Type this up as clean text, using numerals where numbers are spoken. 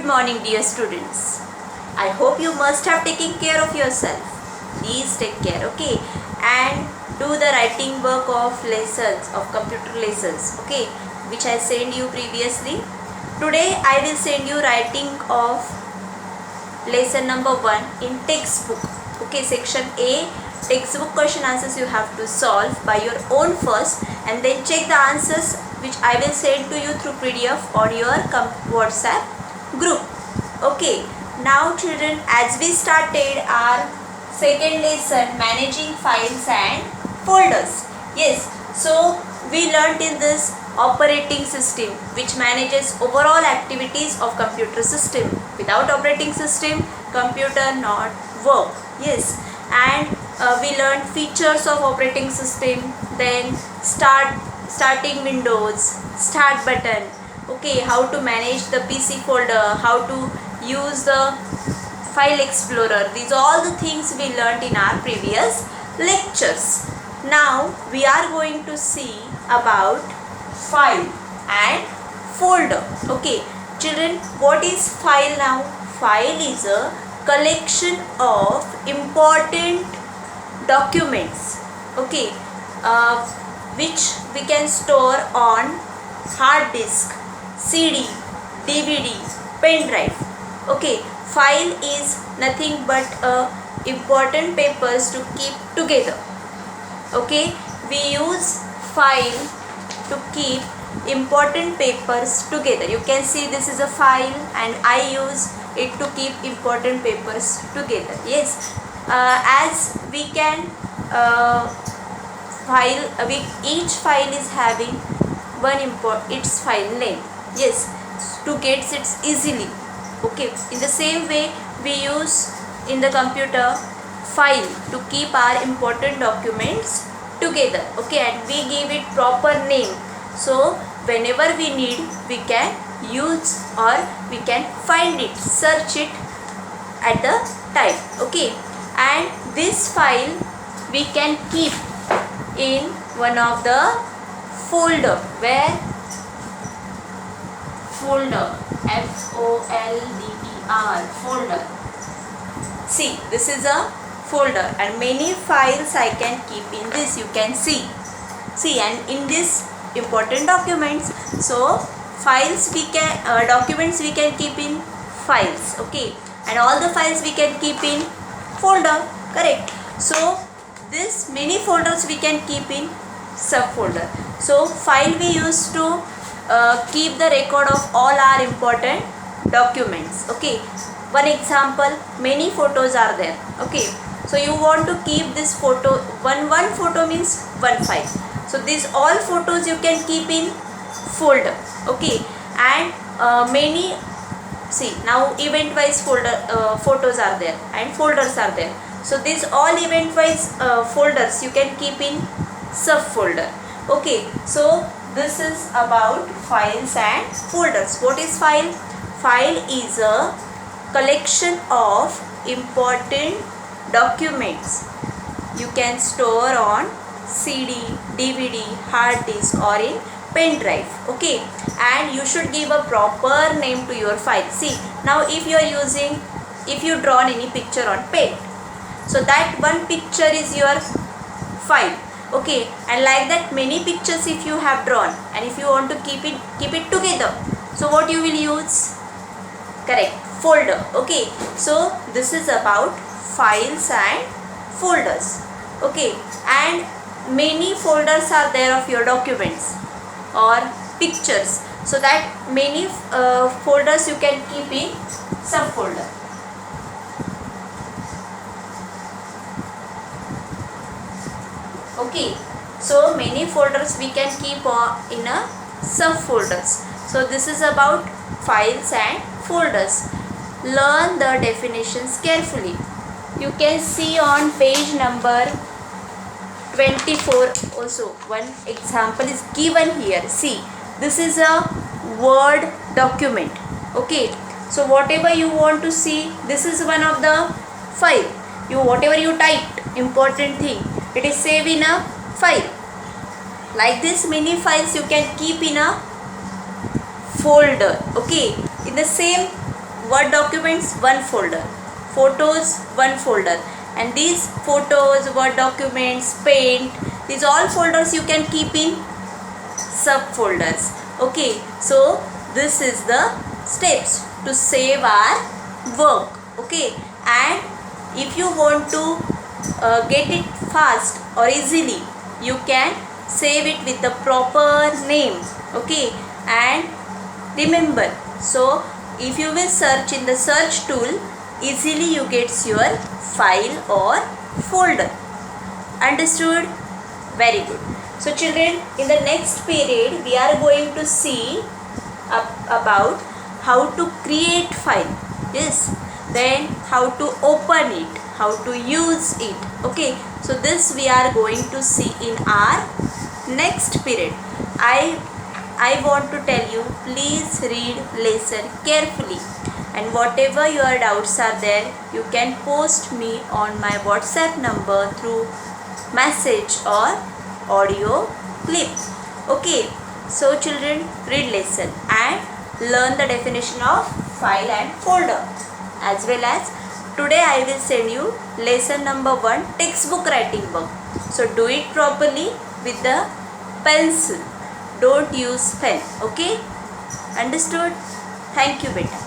morning, dear students. I hope you must have taken care of yourself. Please take care, okay? And do the writing work of lessons, of computer lessons, okay? Which I sent you previously. Today I will send you writing of lesson number 1 in textbook. Okay, section A, textbook question answers you have to solve by your own first, and then check the answers which I will send to you through PDF on your WhatsApp group. Okay, now children, as we started our second lesson, managing files and folders. Yes, so we learnt in this operating system which manages overall activities of computer system. Without operating system, computer not work. Yes, and we learned features of operating system, then starting windows, start button, okay, how to manage the PC folder, how to use the file explorer. These are all the things we learned in our previous lectures. Now we are going to see about file and folder. Okay children, what is file now? File is a collection of important documents, okay, which we can store on hard disk, CD, DVD, pen drive. Okay, file is nothing but important papers to keep together. Okay, we use file to keep important papers together. You can see this is a file and I use it to keep important papers together. Yes, as we can each file is having its file name. Yes, to get it easily. Okay, in the same way we use in the computer file to keep our important documents together. Okay, and we give it proper name, so whenever we need we can use or we can find it, search it at the time. Okay, and this file we can keep in one of the folder, where folder, F-O-L-D-E-R, folder. See, this is a folder and many files I can keep in this. You can see, and in this important documents, so files we can documents we can keep in files. Okay, and all the files we can keep in folder, correct? So this many folders we can keep in subfolder. So file we use to keep the record of all our important documents. Okay, one example, many photos are there. Okay, so you want to keep this photo, one photo means one file. So these all photos you can keep in folder. Okay, and many, see now event wise folder photos are there and folders are there. So these all event wise folders you can keep in subfolder. Okay, so this is about files and folders. What is file? File is a collection of important documents you can store on CD, DVD, hard disk or in pen drive. Okay, and you should give a proper name to your file. See, now if you are using, if you drawn any picture on pen, so that one picture is your file. Okay, and like that many pictures if you have drawn, and if you want to keep it together, so what you will use? Correct, folder. Okay, so this is about files and folders. Okay, and many folders are there of your documents or pictures, so that many folders you can keep in subfolder. Okay, so many folders we can keep in a subfolders. So this is about files and folders. Learn the definitions carefully. You can see on page number 24 also one example is given here. See, this is a Word document. Okay, so whatever you want to see, this is one of the file. Whatever you typed important thing, it is saved in a file. Like this many files you can keep in a folder. Okay, in the same Word documents, one folder. Photos, one folder. And these photos, Word documents, paint, these all folders you can keep in subfolders. Okay, so this is the steps to save our work. Okay, and if you want to get it fast or easily, you can save it with the proper name. Okay, and remember, so if you will search in the search tool, easily you get your file or folder. Understood? Very good. So children, in the next period we are going to see about how to create file. Yes, then how to open it, how to use it. Okay, so this we are going to see in our next period. I want to tell you, please read lesson carefully, and whatever your doubts are there, you can post me on my WhatsApp number through message or audio clip. Okay, so children, read lesson and learn the definition of file and folder. As well as today I will send you lesson number 1, textbook writing work. So do it properly with the pencil. Don't use pen. Okay, understood? Thank you, beta.